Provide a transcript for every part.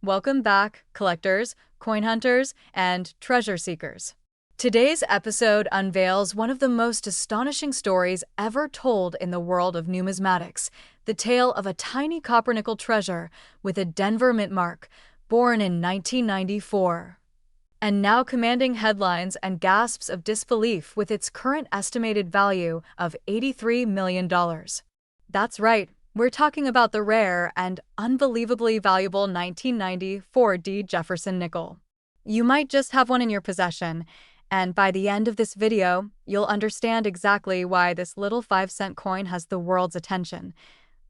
Welcome back, collectors, coin hunters, and treasure seekers. Today's episode unveils one of the most astonishing stories ever told in the world of numismatics, the tale of a tiny copper-nickel treasure with a Denver mint mark, born in 1994. And now commanding headlines and gasps of disbelief with its current estimated value of $83 million. That's right. We're talking about the rare and unbelievably valuable 1994 D. Jefferson nickel. You might just have one in your possession, and by the end of this video, you'll understand exactly why this little 5-cent coin has the world's attention.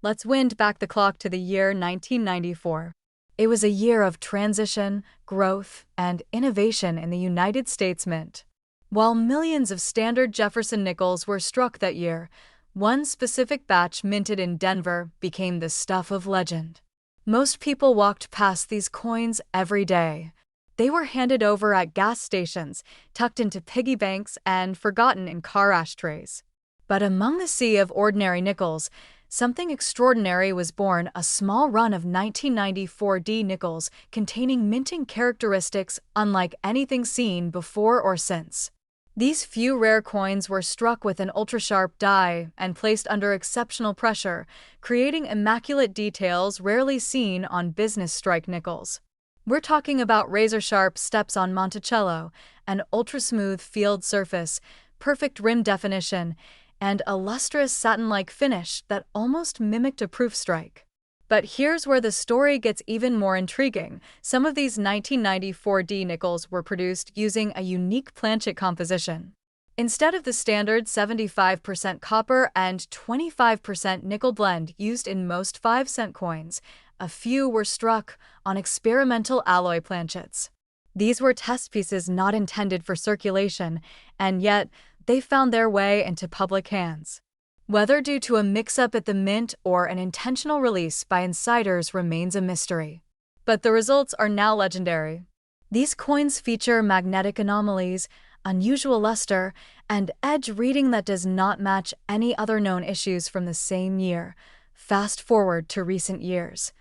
Let's wind back the clock to the year 1994. It was a year of transition, growth, and innovation in the United States Mint. While millions of standard Jefferson nickels were struck that year, one specific batch minted in Denver became the stuff of legend. Most people walked past these coins every day. They were handed over at gas stations, tucked into piggy banks, and forgotten in car ashtrays. But among the sea of ordinary nickels, something extraordinary was born: a small run of 1994 D nickels containing minting characteristics unlike anything seen before or since. These few rare coins were struck with an ultra-sharp die and placed under exceptional pressure, creating immaculate details rarely seen on business strike nickels. We're talking about razor-sharp steps on Monticello, an ultra-smooth field surface, perfect rim definition, and a lustrous satin-like finish that almost mimicked a proof strike. But here's where the story gets even more intriguing. Some of these 1994 D nickels were produced using a unique planchet composition. Instead of the standard 75% copper and 25% nickel blend used in most 5-cent coins, a few were struck on experimental alloy planchets. These were test pieces not intended for circulation, and yet they found their way into public hands. Whether due to a mix-up at the mint or an intentional release by insiders remains a mystery. But the results are now legendary. These coins feature magnetic anomalies, unusual luster, and edge reading that does not match any other known issues from the same year. Fast forward to recent years,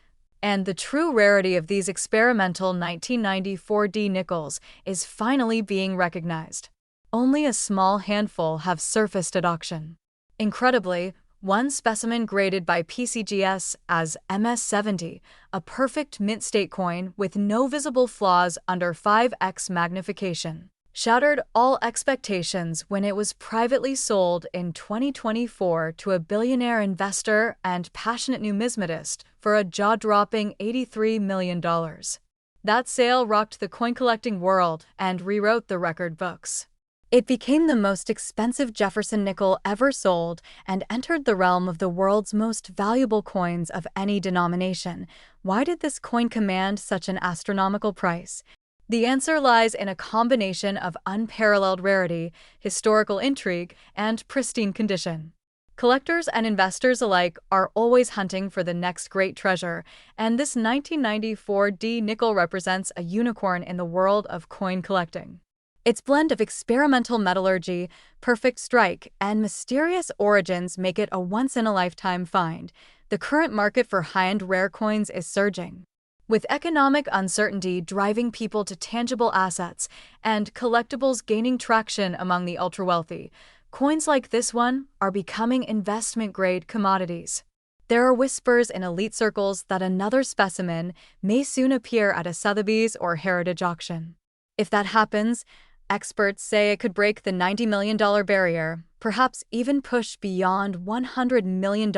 and the true rarity of these experimental 1994 D nickels is finally being recognized. Only a small handful have surfaced at auction. Incredibly, one specimen graded by PCGS as MS70, a perfect mint-state coin with no visible flaws under 5x magnification, shattered all expectations when it was privately sold in 2024 to a billionaire investor and passionate numismatist for a jaw-dropping $83 million. That sale rocked the coin-collecting world and rewrote the record books. It became the most expensive Jefferson nickel ever sold and entered the realm of the world's most valuable coins of any denomination. Why did this coin command such an astronomical price? The answer lies in a combination of unparalleled rarity, historical intrigue, and pristine condition. Collectors and investors alike are always hunting for the next great treasure, and this 1994 D nickel represents a unicorn in the world of coin collecting. Its blend of experimental metallurgy, perfect strike, and mysterious origins make it a once-in-a-lifetime find. The current market for high-end rare coins is surging, with economic uncertainty driving people to tangible assets and collectibles gaining traction among the ultra-wealthy. Coins like this one are becoming investment-grade commodities. There are whispers in elite circles that another specimen may soon appear at a Sotheby's or Heritage auction. If that happens, experts say it could break the $90 million barrier, perhaps even push beyond $100 million,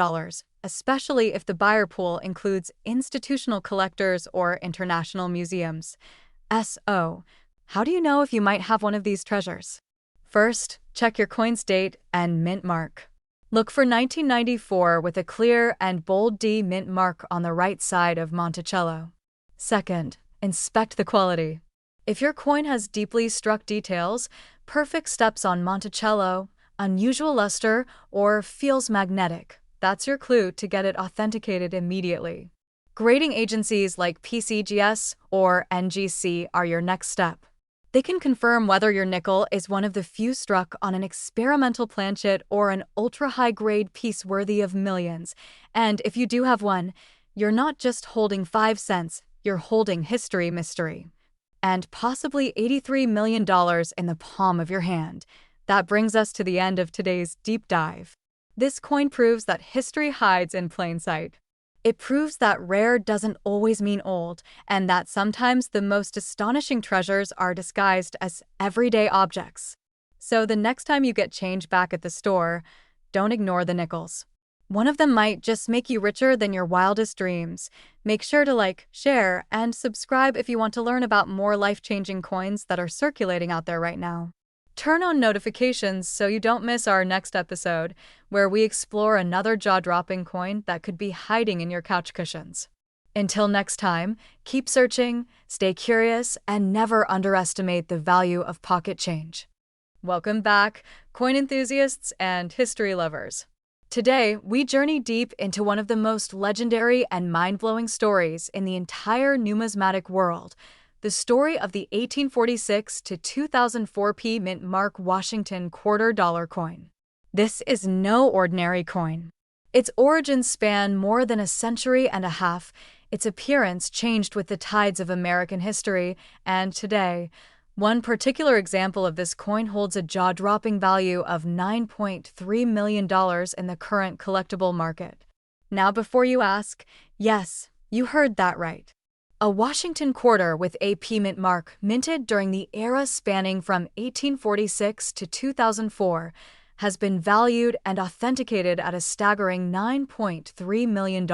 especially if the buyer pool includes institutional collectors or international museums. So, how do you know if you might have one of these treasures? First, check your coin's date and mint mark. Look for 1994 with a clear and bold D mint mark on the right side of Monticello. Second, inspect the quality. If your coin has deeply struck details, perfect steps on Monticello, unusual luster, or feels magnetic, that's your clue to get it authenticated immediately. Grading agencies like PCGS or NGC are your next step. They can confirm whether your nickel is one of the few struck on an experimental planchet or an ultra-high-grade piece worthy of millions. And if you do have one, you're not just holding 5 cents, you're holding history mystery. And possibly $83 million in the palm of your hand. That brings us to the end of today's deep dive. This coin proves that history hides in plain sight. It proves that rare doesn't always mean old, and that sometimes the most astonishing treasures are disguised as everyday objects. So the next time you get change back at the store, don't ignore the nickels. One of them might just make you richer than your wildest dreams. Make sure to like, share, and subscribe if you want to learn about more life-changing coins that are circulating out there right now. Turn on notifications so you don't miss our next episode, where we explore another jaw-dropping coin that could be hiding in your couch cushions. Until next time, keep searching, stay curious, and never underestimate the value of pocket change. Welcome back, coin enthusiasts and history lovers. Today, we journey deep into one of the most legendary and mind-blowing stories in the entire numismatic world, the story of the 1846 to 2004 P Mint Mark Washington $quarter coin. This is no ordinary coin. Its origins span more than a century and a half, its appearance changed with the tides of American history, and today, one particular example of this coin holds a jaw-dropping value of $9.3 million in the current collectible market. Now before you ask, yes, you heard that right. A Washington quarter with a P Mint mark minted during the era spanning from 1846 to 2004 has been valued and authenticated at a staggering $9.3 million.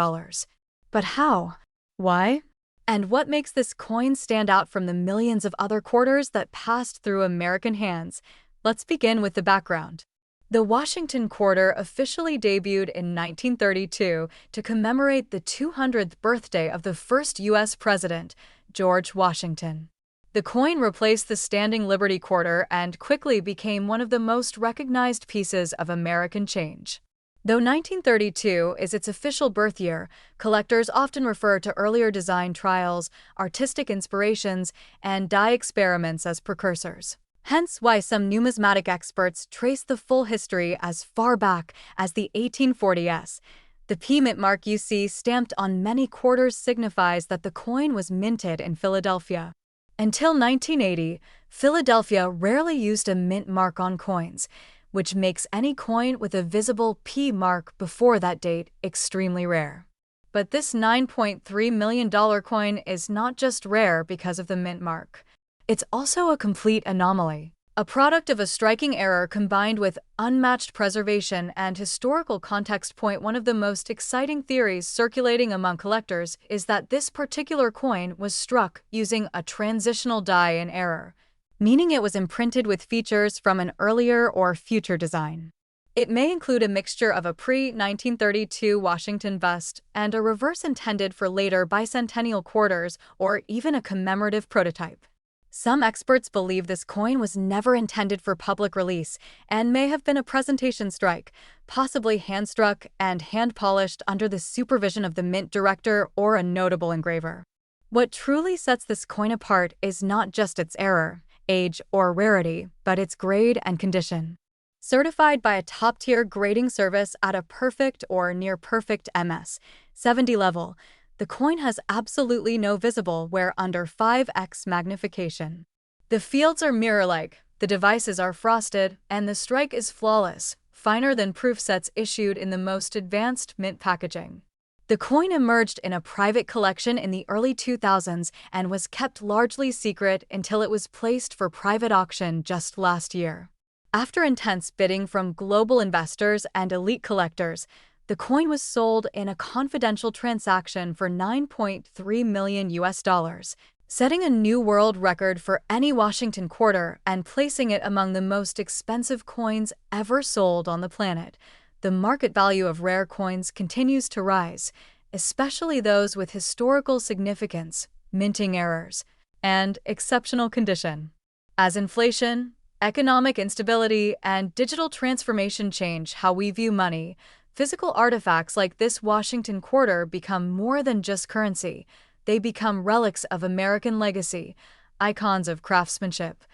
But how? Why? And what makes this coin stand out from the millions of other quarters that passed through American hands? Let's begin with the background. The Washington quarter officially debuted in 1932 to commemorate the 200th birthday of the first U.S. president, George Washington. The coin replaced the standing Liberty quarter and quickly became one of the most recognized pieces of American change. Though 1932 is its official birth year, collectors often refer to earlier design trials, artistic inspirations, and die experiments as precursors. Hence why some numismatic experts trace the full history as far back as the 1840s. The P Mint mark you see stamped on many quarters signifies that the coin was minted in Philadelphia. Until 1980, Philadelphia rarely used a mint mark on coins, which makes any coin with a visible P mark before that date extremely rare. But this $9.3 million coin is not just rare because of the mint mark. It's also a complete anomaly, a product of a striking error combined with unmatched preservation and historical context. One of the most exciting theories circulating among collectors is that this particular coin was struck using a transitional die in error, meaning it was imprinted with features from an earlier or future design. It may include a mixture of a pre-1932 Washington bust and a reverse intended for later bicentennial quarters or even a commemorative prototype. Some experts believe this coin was never intended for public release and may have been a presentation strike, possibly hand-struck and hand-polished under the supervision of the mint director or a notable engraver. What truly sets this coin apart is not just its error, age, or rarity, but its grade and condition. Certified by a top-tier grading service at a perfect or near-perfect MS/70 level, the coin has absolutely no visible wear under 5x magnification. The fields are mirror-like, the devices are frosted, and the strike is flawless, finer than proof sets issued in the most advanced mint packaging. The coin emerged in a private collection in the early 2000s and was kept largely secret until it was placed for private auction just last year. After intense bidding from global investors and elite collectors, the coin was sold in a confidential transaction for $9.3 million, setting a new world record for any Washington quarter and placing it among the most expensive coins ever sold on the planet. The market value of rare coins continues to rise, especially those with historical significance, minting errors, and exceptional condition. As inflation, economic instability, and digital transformation change how we view money, physical artifacts like this Washington quarter become more than just currency. They become relics of American legacy, icons of craftsmanship,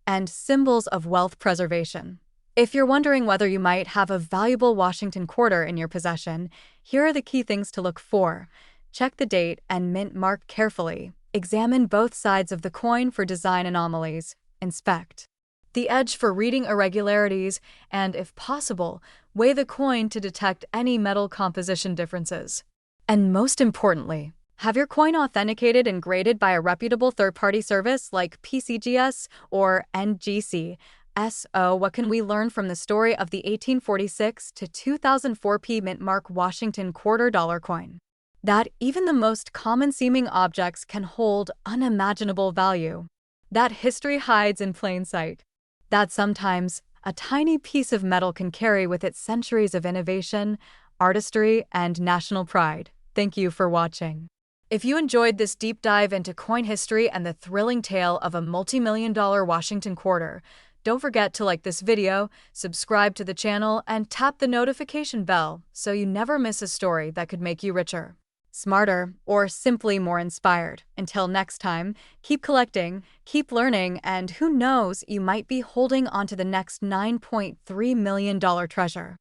and symbols of wealth preservation. If you're wondering whether you might have a valuable Washington quarter in your possession, here are the key things to look for. Check the date and mint mark carefully. Examine both sides of the coin for design anomalies. Inspect the edge for reading irregularities, and, if possible, weigh the coin to detect any metal composition differences. And most importantly, have your coin authenticated and graded by a reputable third-party service like PCGS or NGC. So, what can we learn from the story of the 1846 to 2004 mint mark Washington $quarter coin? That even the most common-seeming objects can hold unimaginable value. That history hides in plain sight. That sometimes a tiny piece of metal can carry with it centuries of innovation, artistry, and national pride. Thank you for watching. If you enjoyed this deep dive into coin history and the thrilling tale of a multi-million-dollar Washington quarter, don't forget to like this video, subscribe to the channel, and tap the notification bell so you never miss a story that could make you richer, smarter, or simply more inspired. Until next time, keep collecting, keep learning, and who knows, you might be holding onto the next $9.3 million treasure.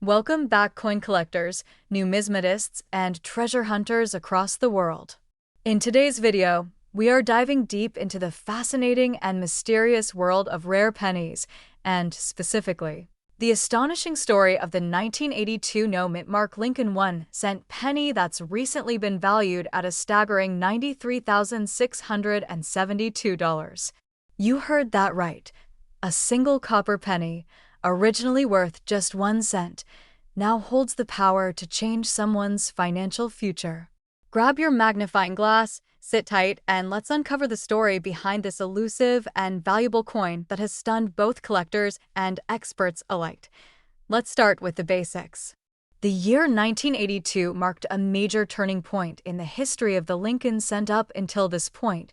Welcome back, coin collectors, numismatists, and treasure hunters across the world. In today's video, we are diving deep into the fascinating and mysterious world of rare pennies, and specifically, the astonishing story of the 1982 no-mint mark Lincoln 1-cent penny that's recently been valued at a staggering $93,672. You heard that right. A single copper penny, originally worth just 1 cent, now holds the power to change someone's financial future. Grab your magnifying glass, sit tight, and let's uncover the story behind this elusive and valuable coin that has stunned both collectors and experts alike. Let's start with the basics. The year 1982 marked a major turning point in the history of the Lincoln cent. Up until this point,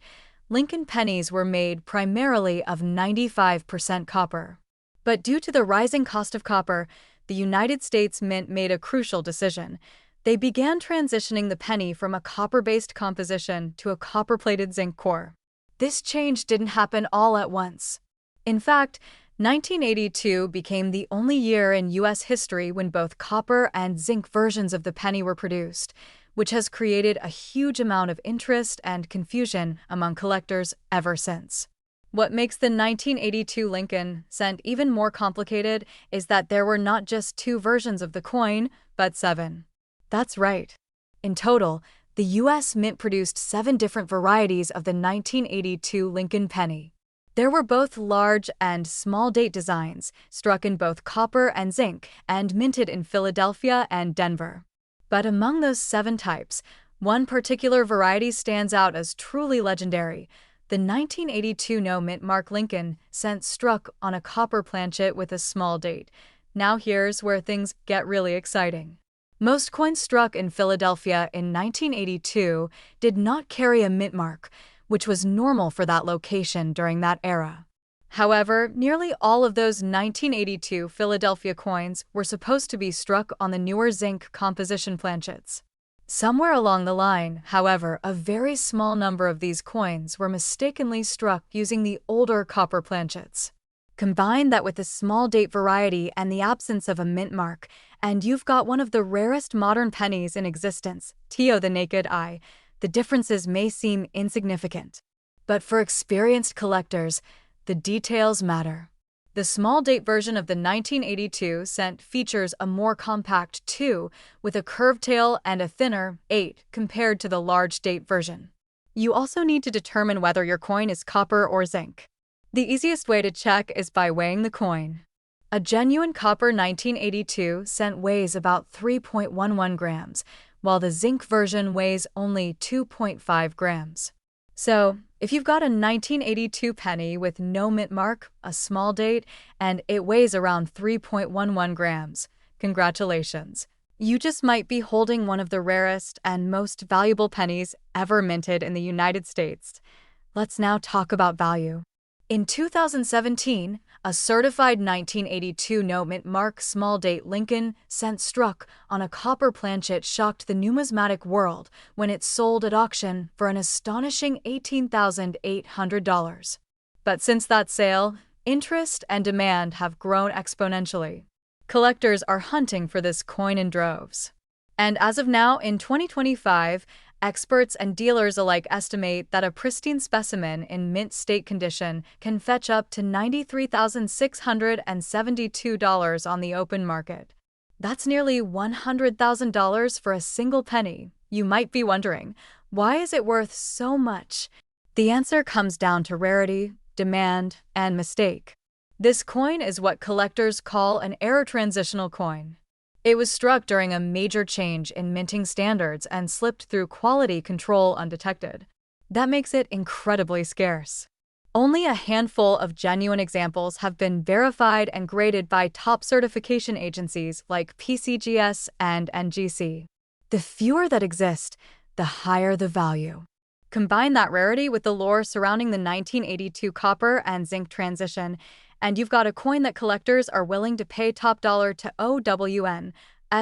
Lincoln pennies were made primarily of 95% copper. But due to the rising cost of copper, the United States Mint made a crucial decision. They began transitioning the penny from a copper-based composition to a copper-plated zinc core. This change didn't happen all at once. In fact, 1982 became the only year in U.S. history when both copper and zinc versions of the penny were produced, which has created a huge amount of interest and confusion among collectors ever since. What makes the 1982 Lincoln cent even more complicated is that there were not just 2 versions of the coin, but 7. That's right. In total, the U.S. Mint produced 7 different varieties of the 1982 Lincoln penny. There were both large and small date designs, struck in both copper and zinc, and minted in Philadelphia and Denver. But among those 7 types, one particular variety stands out as truly legendary: the 1982 no-mint mark Lincoln cent struck on a copper planchet with a small date. Now here's where things get really exciting. Most coins struck in Philadelphia in 1982 did not carry a mint mark, which was normal for that location during that era. However, nearly all of those 1982 Philadelphia coins were supposed to be struck on the newer zinc composition planchets. Somewhere along the line, however, a very small number of these coins were mistakenly struck using the older copper planchets. Combine that with the small date variety and the absence of a mint mark, and you've got one of the rarest modern pennies in existence. To the naked eye, the differences may seem insignificant, but for experienced collectors, the details matter. The small date version of the 1982 cent features a more compact 2 with a curved tail and a thinner 8 compared to the large date version. You also need to determine whether your coin is copper or zinc. The easiest way to check is by weighing the coin. A genuine copper 1982 cent weighs about 3.11 grams, while the zinc version weighs only 2.5 grams. So, if you've got a 1982 penny with no mint mark, a small date, and it weighs around 3.11 grams, congratulations. You just might be holding one of the rarest and most valuable pennies ever minted in the United States. Let's now talk about value. In 2017, a certified 1982 no-mint mark small date Lincoln cent struck on a copper planchet shocked the numismatic world when it sold at auction for an astonishing $18,800. But since that sale, interest and demand have grown exponentially. Collectors are hunting for this coin in droves. And as of now, in 2025, experts and dealers alike estimate that a pristine specimen in mint state condition can fetch up to $93,672 on the open market. That's nearly $100,000 for a single penny. You might be wondering, why is it worth so much? The answer comes down to rarity, demand, and mistake. This coin is what collectors call an era transitional coin. It was struck during a major change in minting standards and slipped through quality control undetected. That makes it incredibly scarce. Only a handful of genuine examples have been verified and graded by top certification agencies like PCGS and NGC. The fewer that exist, the higher the value. Combine that rarity with the lore surrounding the 1982 copper and zinc transition, and you've got a coin that collectors are willing to pay top dollar to OWN.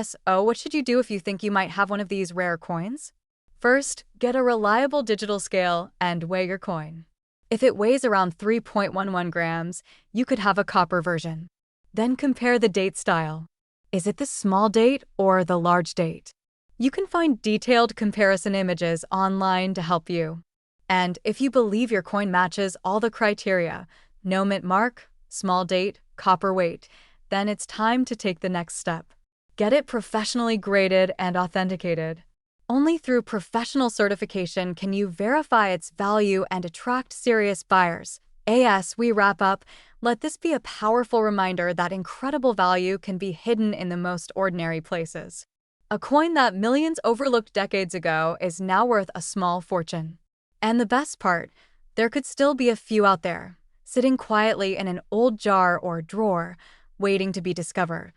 So, what should you do if you think you might have one of these rare coins? First, get a reliable digital scale and weigh your coin. If it weighs around 3.11 grams, you could have a copper version. Then compare the date style. Is it the small date or the large date? You can find detailed comparison images online to help you. And if you believe your coin matches all the criteria, no mint mark, small date, copper weight, then it's time to take the next step. Get it professionally graded and authenticated. Only through professional certification can you verify its value and attract serious buyers. As we wrap up, let this be a powerful reminder that incredible value can be hidden in the most ordinary places. A coin that millions overlooked decades ago is now worth a small fortune. And the best part, there could still be a few out there, sitting quietly in an old jar or drawer, waiting to be discovered.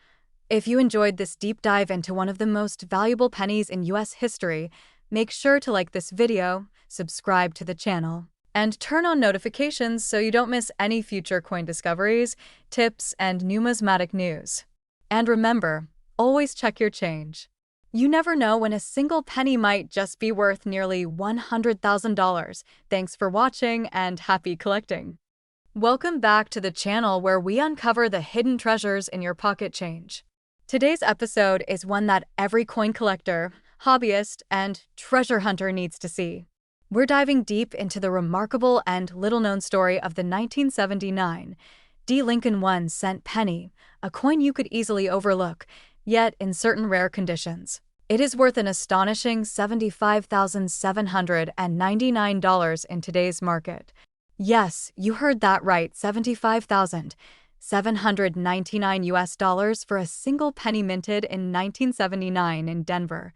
If you enjoyed this deep dive into one of the most valuable pennies in US history, make sure to like this video, subscribe to the channel, and turn on notifications so you don't miss any future coin discoveries, tips, and numismatic news. And remember, always check your change. You never know when a single penny might just be worth nearly $100,000. Thanks for watching and happy collecting. Welcome back to the channel where we uncover the hidden treasures in your pocket change. Today's episode is one that every coin collector, hobbyist, and treasure hunter needs to see. We're diving deep into the remarkable and little-known story of the 1979 D. Lincoln 1-cent penny, a coin you could easily overlook, yet in certain rare conditions. It is worth an astonishing $75,799 in today's market. Yes, you heard that right, $75,799 for a single penny minted in 1979 in Denver.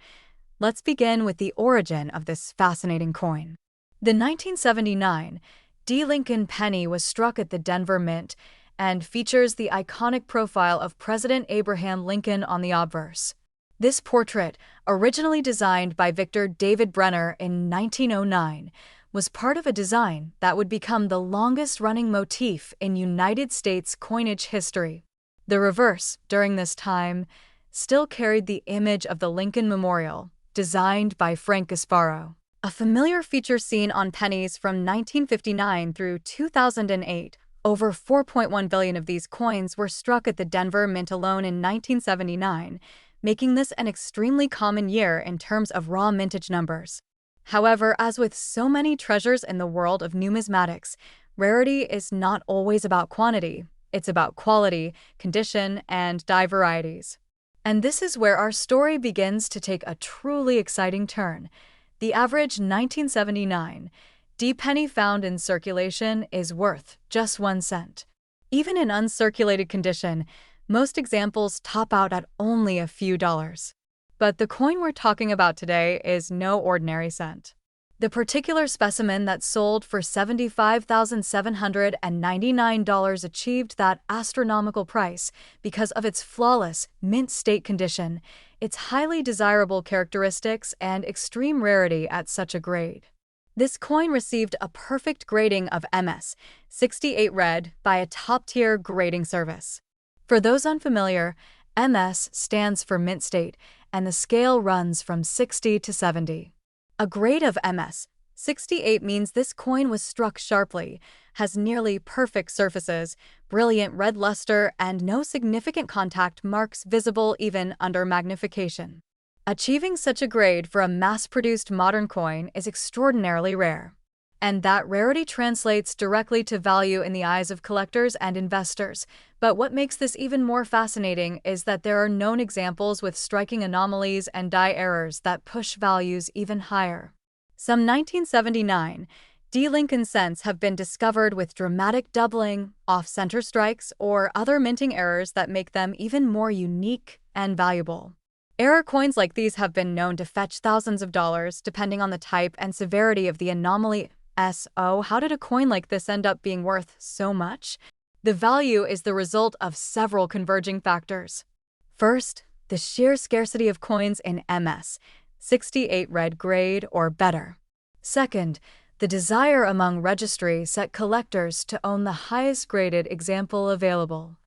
Let's begin with the origin of this fascinating coin. The 1979 D. Lincoln penny was struck at the Denver Mint and features the iconic profile of President Abraham Lincoln on the obverse. This portrait, originally designed by Victor David Brenner in 1909, was part of a design that would become the longest-running motif in United States coinage history. The reverse, during this time, still carried the image of the Lincoln Memorial, designed by Frank Gasparo. A familiar feature seen on pennies from 1959 through 2008, over 4.1 billion of these coins were struck at the Denver Mint alone in 1979, making this an extremely common year in terms of raw mintage numbers. However, as with so many treasures in the world of numismatics, rarity is not always about quantity. It's about quality, condition, and die varieties. And this is where our story begins to take a truly exciting turn. The average 1979 D penny found in circulation is worth just 1 cent. Even in uncirculated condition, most examples top out at only a few dollars. But the coin we're talking about today is no ordinary cent. The particular specimen that sold for $75,799 achieved that astronomical price because of its flawless, mint state condition, its highly desirable characteristics, and extreme rarity at such a grade. This coin received a perfect grading of MS 68 red by a top-tier grading service. For those unfamiliar, MS stands for mint state, and the scale runs from 60 to 70. A grade of MS 68 means this coin was struck sharply, has nearly perfect surfaces, brilliant red luster, and no significant contact marks visible even under magnification. Achieving such a grade for a mass-produced modern coin is extraordinarily rare. And that rarity translates directly to value in the eyes of collectors and investors. But what makes this even more fascinating is that there are known examples with striking anomalies and die errors that push values even higher. Some 1979 D. Lincoln cents have been discovered with dramatic doubling, off-center strikes, or other minting errors that make them even more unique and valuable. Error coins like these have been known to fetch thousands of dollars, depending on the type and severity of the anomaly. How did a coin like this end up being worth so much? The value is the result of several converging factors. First, the sheer scarcity of coins in MS, 68 red grade or better. Second, the desire among registry set collectors to own the highest graded example available.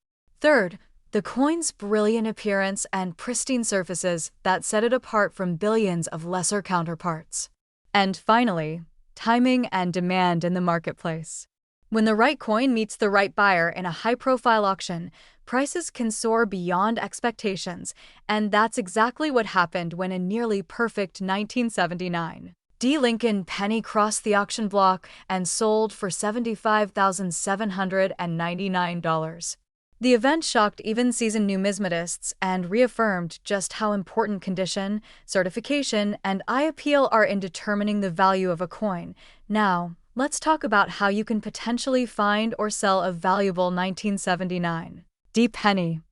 Third, the coin's brilliant appearance and pristine surfaces that set it apart from billions of lesser counterparts. And finally, timing and demand in the marketplace. When the right coin meets the right buyer in a high-profile auction, prices can soar beyond expectations, and that's exactly what happened when a nearly perfect 1979 D. Lincoln penny crossed the auction block and sold for $75,799. The event shocked even seasoned numismatists and reaffirmed just how important condition, certification, and eye appeal are in determining the value of a coin. Now, let's talk about how you can potentially find or sell a valuable 1979 D penny.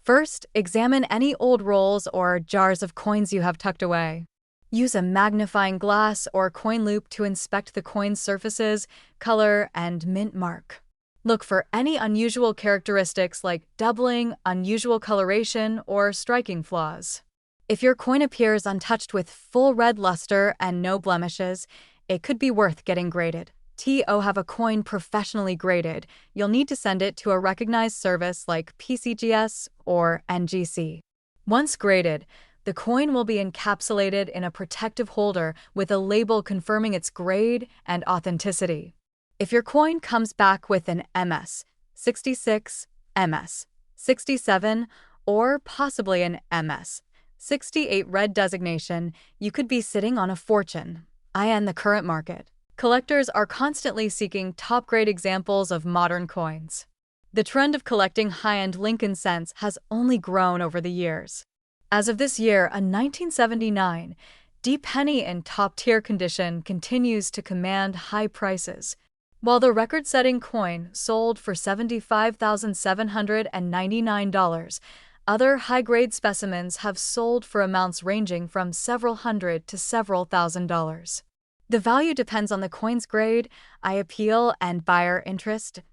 First, examine any old rolls or jars of coins you have tucked away. Use a magnifying glass or coin loop to inspect the coin's surfaces, color, and mint mark. Look for any unusual characteristics like doubling, unusual coloration, or striking flaws. If your coin appears untouched with full red luster and no blemishes, it could be worth getting graded. Have a coin professionally graded, you'll need to send it to a recognized service like PCGS or NGC. Once graded, the coin will be encapsulated in a protective holder with a label confirming its grade and authenticity. If your coin comes back with an MS 66, MS 67, or possibly an MS 68 red designation, you could be sitting on a fortune. In the current market, collectors are constantly seeking top-grade examples of modern coins. The trend of collecting high-end Lincoln cents has only grown over the years. As of this year, a 1979 D penny in top-tier condition continues to command high prices. While the record-setting coin sold for $75,799, other high-grade specimens have sold for amounts ranging from several hundred to several $1,000s. The value depends on the coin's grade, eye appeal, and buyer interest.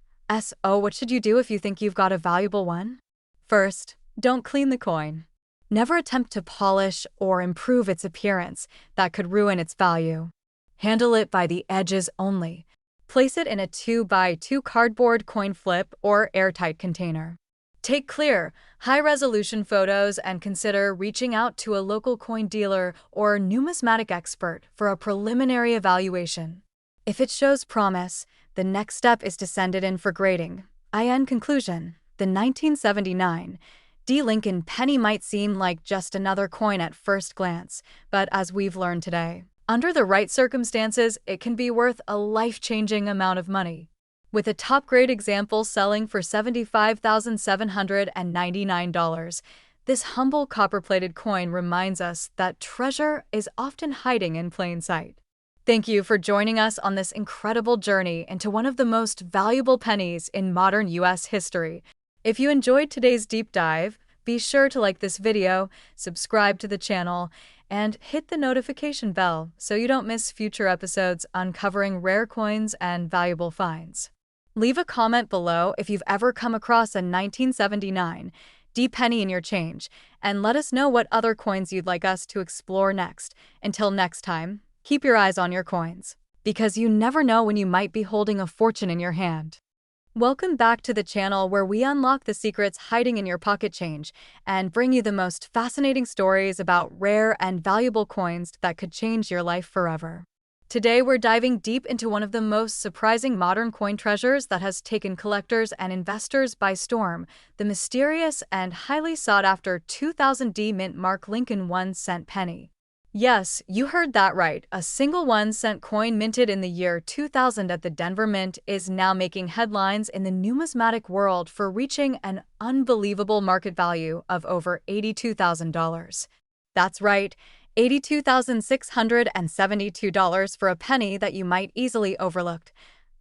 What should you do if you think you've got a valuable one? First, don't clean the coin. Never attempt to polish or improve its appearance. That could ruin its value. Handle it by the edges only. Place it in a 2x2 cardboard coin flip or airtight container. Take clear, high-resolution photos and consider reaching out to a local coin dealer or numismatic expert for a preliminary evaluation. If it shows promise, the next step is to send it in for grading. In conclusion, the 1979 D. Lincoln penny might seem like just another coin at first glance, but as we've learned today, under the right circumstances, it can be worth a life-changing amount of money. With a top-grade example selling for $75,799, this humble copper-plated coin reminds us that treasure is often hiding in plain sight. Thank you for joining us on this incredible journey into one of the most valuable pennies in modern U.S. history. If you enjoyed today's deep dive, be sure to like this video, subscribe to the channel, and hit the notification bell so you don't miss future episodes uncovering rare coins and valuable finds. Leave a comment below if you've ever come across a 1979 D penny in your change, and let us know what other coins you'd like us to explore next. Until next time, keep your eyes on your coins, because you never know when you might be holding a fortune in your hand. Welcome back to the channel where we unlock the secrets hiding in your pocket change and bring you the most fascinating stories about rare and valuable coins that could change your life forever. Today, we're diving deep into one of the most surprising modern coin treasures that has taken collectors and investors by storm, the mysterious and highly sought-after 2000 Mint Mark Lincoln 1-cent penny. Yes, you heard that right. A single 1-cent coin minted in the year 2000 at the Denver Mint is now making headlines in the numismatic world for reaching an unbelievable market value of over $82,000. That's right, $82,672 for a penny that you might easily overlook.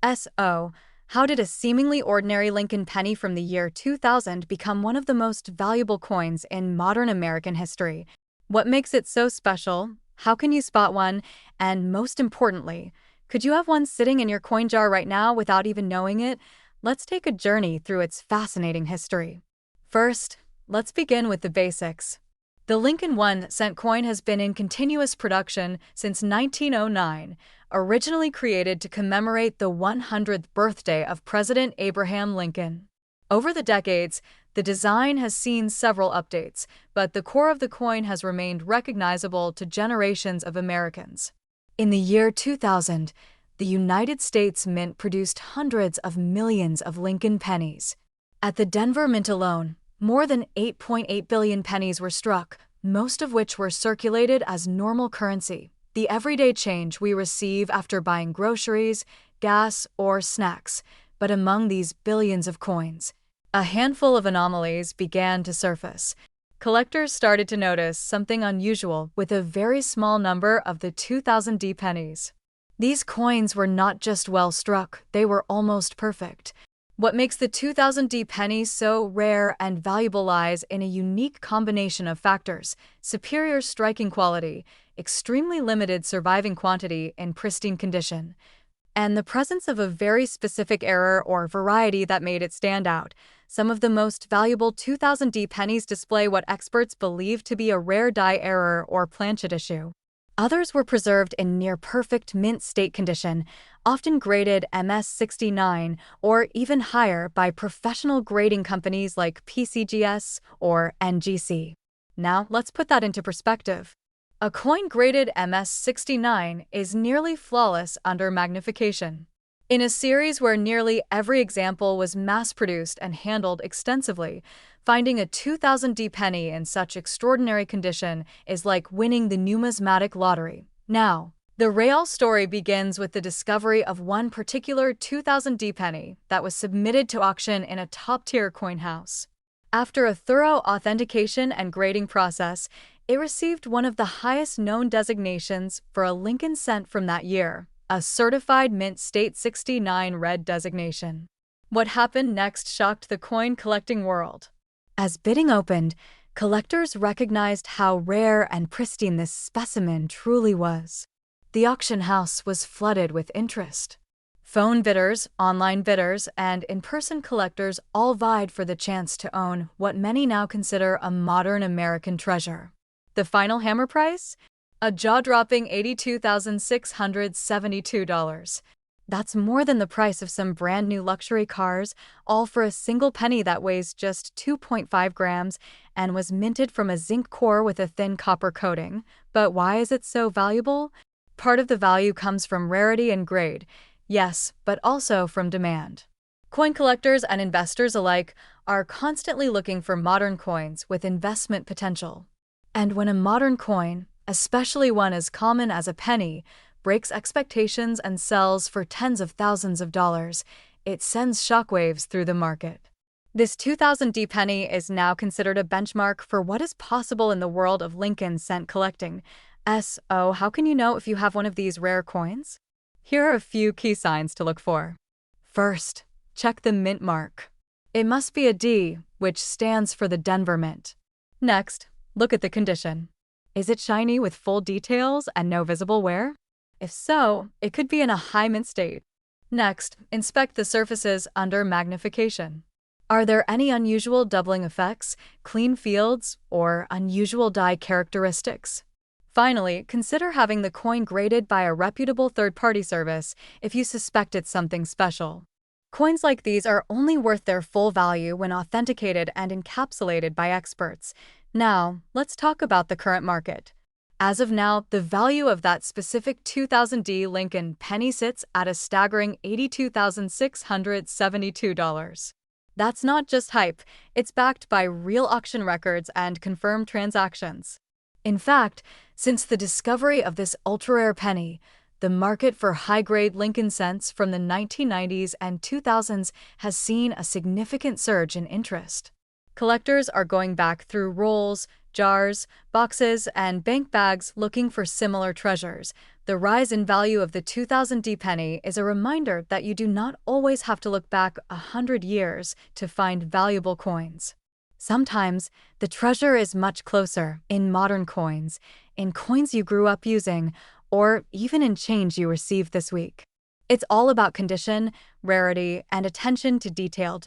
How did a seemingly ordinary Lincoln penny from the year 2000 become one of the most valuable coins in modern American history? What makes it so special? How can you spot one? And most importantly, could you have one sitting in your coin jar right now without even knowing it? Let's take a journey through its fascinating history. First, let's begin with the basics. The Lincoln 1-cent coin has been in continuous production since 1909, originally created to commemorate the 100th birthday of President Abraham Lincoln. Over the decades, the design has seen several updates, but the core of the coin has remained recognizable to generations of Americans. In the year 2000, the United States Mint produced hundreds of millions of Lincoln pennies. At the Denver Mint alone, more than 8.8 billion pennies were struck, most of which were circulated as normal currency, the everyday change we receive after buying groceries, gas, or snacks. But among these billions of coins, a handful of anomalies began to surface. Collectors started to notice something unusual with a very small number of the 2000 pennies. These coins were not just well struck, they were almost perfect. What makes the 2000 penny so rare and valuable lies in a unique combination of factors: superior striking quality, extremely limited surviving quantity in pristine condition, and the presence of a very specific error or variety that made it stand out. Some of the most valuable 2000 pennies display what experts believe to be a rare die error or planchet issue. Others were preserved in near-perfect mint state condition, often graded MS-69 or even higher by professional grading companies like PCGS or NGC. Now, let's put that into perspective. A coin graded MS-69 is nearly flawless under magnification. In a series where nearly every example was mass-produced and handled extensively, finding a 2000 penny in such extraordinary condition is like winning the numismatic lottery. Now, the real story begins with the discovery of one particular 2000 penny that was submitted to auction in a top-tier coin house. After a thorough authentication and grading process, it received one of the highest known designations for a Lincoln cent from that year, a certified Mint State 69 red designation. What happened next shocked the coin collecting world. As bidding opened, collectors recognized how rare and pristine this specimen truly was. The auction house was flooded with interest. Phone bidders, online bidders, and in-person collectors all vied for the chance to own what many now consider a modern American treasure. The final hammer price? A jaw-dropping $82,672. That's more than the price of some brand-new luxury cars, all for a single penny that weighs just 2.5 grams and was minted from a zinc core with a thin copper coating. But why is it so valuable? Part of the value comes from rarity and grade, yes, but also from demand. Coin collectors and investors alike are constantly looking for modern coins with investment potential. And when a modern coin, especially one as common as a penny, breaks expectations and sells for tens of thousands of dollars, it sends shockwaves through the market. This 2000 penny is now considered a benchmark for what is possible in the world of Lincoln cent collecting. How can you know if you have one of these rare coins? Here are a few key signs to look for. First, check the mint mark. It must be a D, which stands for the Denver Mint. Next, look at the condition. Is it shiny with full details and no visible wear? If so, it could be in a high mint state. Next, inspect the surfaces under magnification. Are there any unusual doubling effects, clean fields, or unusual die characteristics? Finally, consider having the coin graded by a reputable third-party service if you suspect it's something special. Coins like these are only worth their full value when authenticated and encapsulated by experts. Now, let's talk about the current market. As of now, the value of that specific 2000D Lincoln penny sits at a staggering $82,672. That's not just hype, it's backed by real auction records and confirmed transactions. In fact, since the discovery of this ultra-rare penny, the market for high-grade Lincoln cents from the 1990s and 2000s has seen a significant surge in interest. Collectors are going back through rolls, jars, boxes, and bank bags looking for similar treasures. The rise in value of the 2000D penny is a reminder that you do not always have to look back 100 years to find valuable coins. Sometimes, the treasure is much closer in modern coins, in coins you grew up using, or even in change you received this week. It's all about condition, rarity, and attention to detail.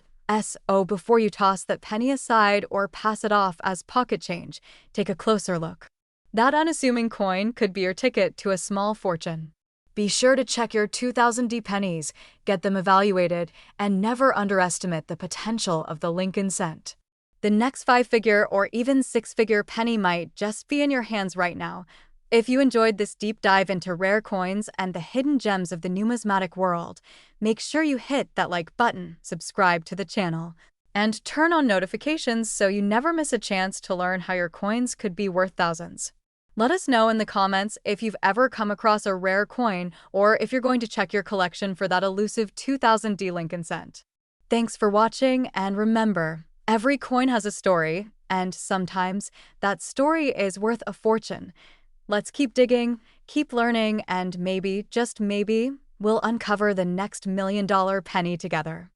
Before you toss that penny aside or pass it off as pocket change, take a closer look. That unassuming coin could be your ticket to a small fortune. Be sure to check your 2000D pennies, get them evaluated, and never underestimate the potential of the Lincoln cent. The next 5-figure or even 6-figure penny might just be in your hands right now. If you enjoyed this deep dive into rare coins and the hidden gems of the numismatic world, make sure you hit that like button, subscribe to the channel, and turn on notifications so you never miss a chance to learn how your coins could be worth thousands. Let us know in the comments if you've ever come across a rare coin or if you're going to check your collection for that elusive 2000D Lincoln cent. Thanks for watching, and remember, every coin has a story, and sometimes that story is worth a fortune. Let's keep digging, keep learning, and maybe, just maybe, we'll uncover the next $1 million penny together.